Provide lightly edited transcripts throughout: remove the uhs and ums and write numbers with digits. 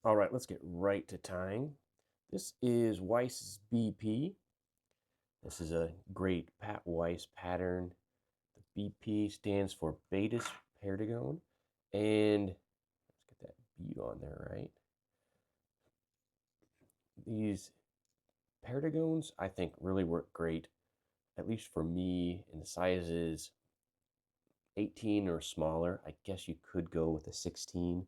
All right, let's get right to tying. This is Weiss BP. This is a great Pat Weiss pattern. The BP stands for Baetis Perdigon. And let's get that bead on there, right? These Perdigons, I think, really work great, at least for me, in the sizes 18 or smaller. I guess you could go with a 16,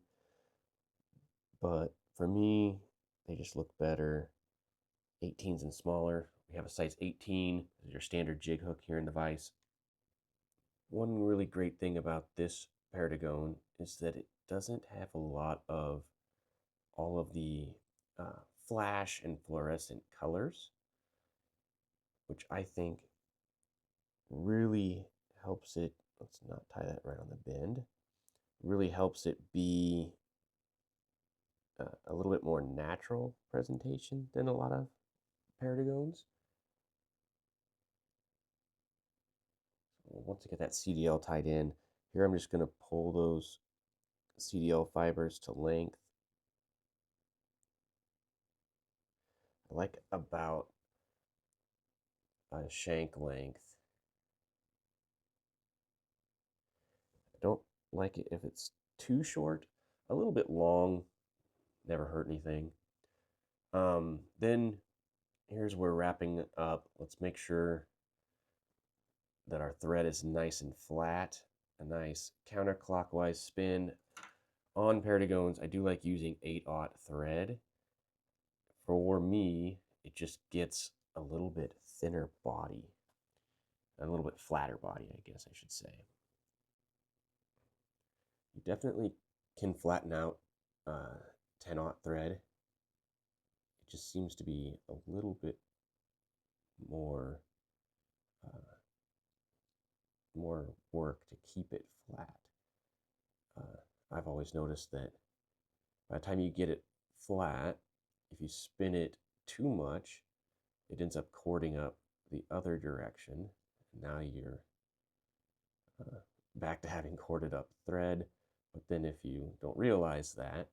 but for me, they just look better 18s and smaller. We have a size 18, your standard jig hook here in the vise. One really great thing about this Perdigon is that it doesn't have a lot of all of the flash and fluorescent colors, which I think really helps it. Let's not tie that right on the bend. Really helps it be a little bit more natural presentation than a lot of Perdigons. Once I get that CDL tied in, here I'm just going to pull those CDL fibers to length. I like about a shank length. I don't like it if it's too short. A little bit long, never hurt anything. Then here's where wrapping up. Let's make sure that our thread is nice and flat. A nice counterclockwise spin. On Perdigons, I do like using 8/0 thread. For me, it just gets a little bit thinner body, a little bit flatter body, I guess I should say. You definitely can flatten out 10/0 thread. It just seems to be a little bit more more work to keep it flat. I've always noticed that by the time you get it flat, if you spin it too much, it ends up cording up the other direction. Now you're back to having corded up thread, but then if you don't realize that,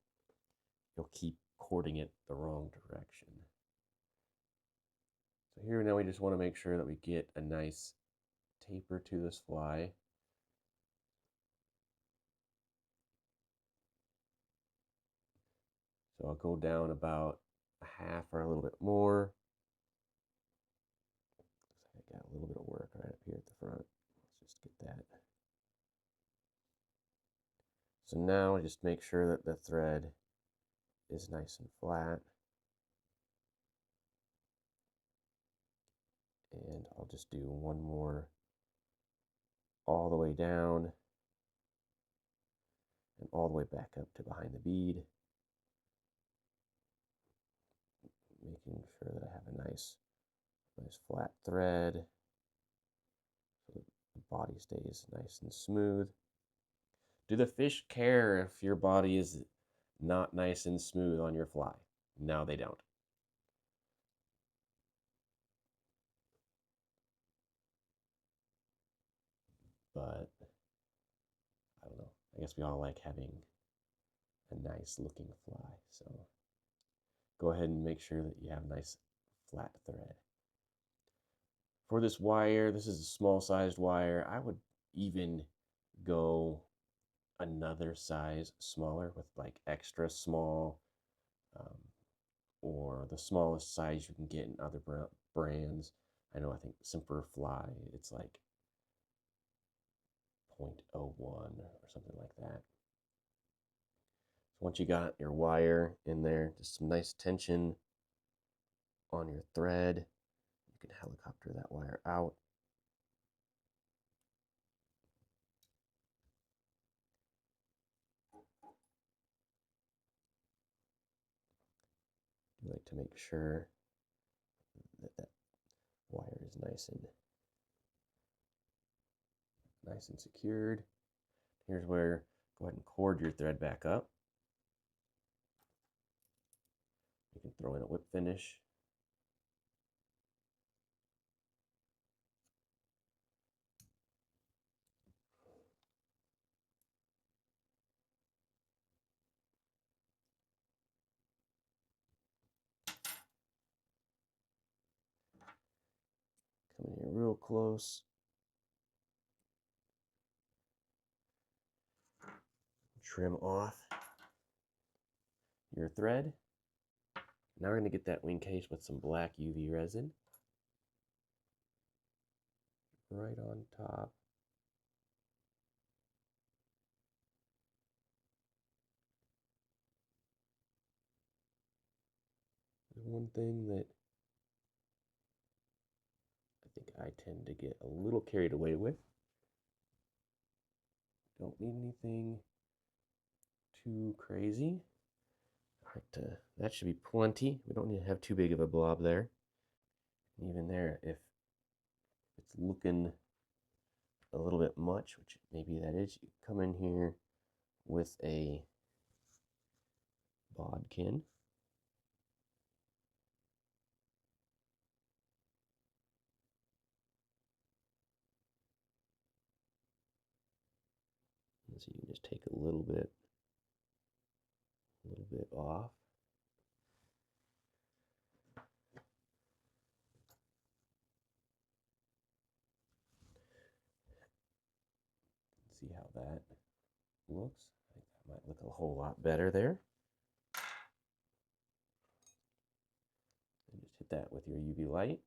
you'll keep cording it the wrong direction. So here now we just want to make sure that we get a nice taper to this fly. So I'll go down about a half or a little bit more. I got a little bit of work right up here at the front. Let's just get that. So now I just make sure that the thread is nice and flat. And I'll just do one more all the way down and all the way back up to behind the bead. Making sure that I have a nice flat thread so that the body stays nice and smooth. Do the fish care if your body is not nice and smooth on your fly? No, they don't. But I don't know. I guess we all like having a nice looking fly. So go ahead and make sure that you have a nice flat thread. For this wire, this is a small sized wire. I would even go another size smaller with like extra small or the smallest size you can get in other brands. I know, I think Simperfly, it's like 0.01 or something like that. So once you got your wire in there, just some nice tension on your thread, you can helicopter that wire out. You like to make sure that that wire is nice and secured. Here's where go ahead and cord your thread back up. You can throw in a whip finish. real close. Trim off your thread. Now we're going to get that wing case with some black UV resin right on top. One thing that I think I tend to get a little carried away with. Don't need anything too crazy. That should be plenty. We don't need to have too big of a blob there. Even there, if it's looking a little bit much, which maybe that is, you come in here with a bodkin. And so you can just take a little bit off. See how that looks. I think that might look a whole lot better there. And just hit that with your UV light.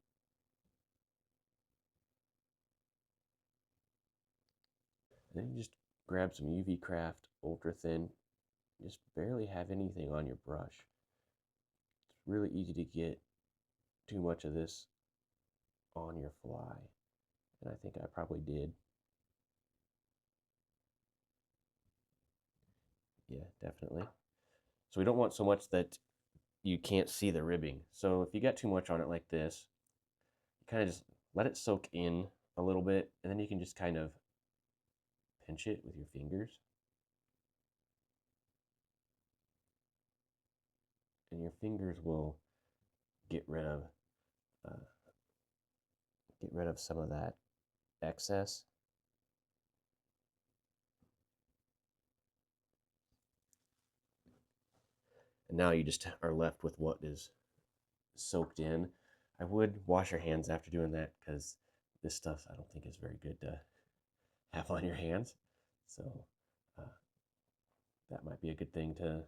And then you just grab some UV Craft Ultra Thin. Just barely have anything on your brush. It's really easy to get too much of this on your fly. And I think I probably did. Yeah, definitely. So we don't want so much that you can't see the ribbing. So if you got too much on it like this, you kind of just let it soak in a little bit, and then you can just kind of pinch it with your fingers. And your fingers will get rid of some of that excess. And now you just are left with what is soaked in. I would wash your hands after doing that, because this stuff I don't think is very good to have on your hands. So that might be a good thing to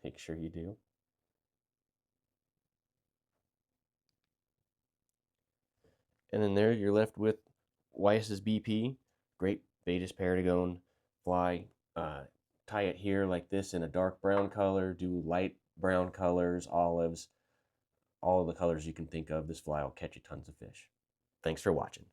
make sure you do. And then there you're left with Weiss's BP, great Baetis Perdigon fly. Tie it here like this in a dark brown color, do light brown colors, olives, all of the colors you can think of. This fly will catch you tons of fish. Thanks for watching.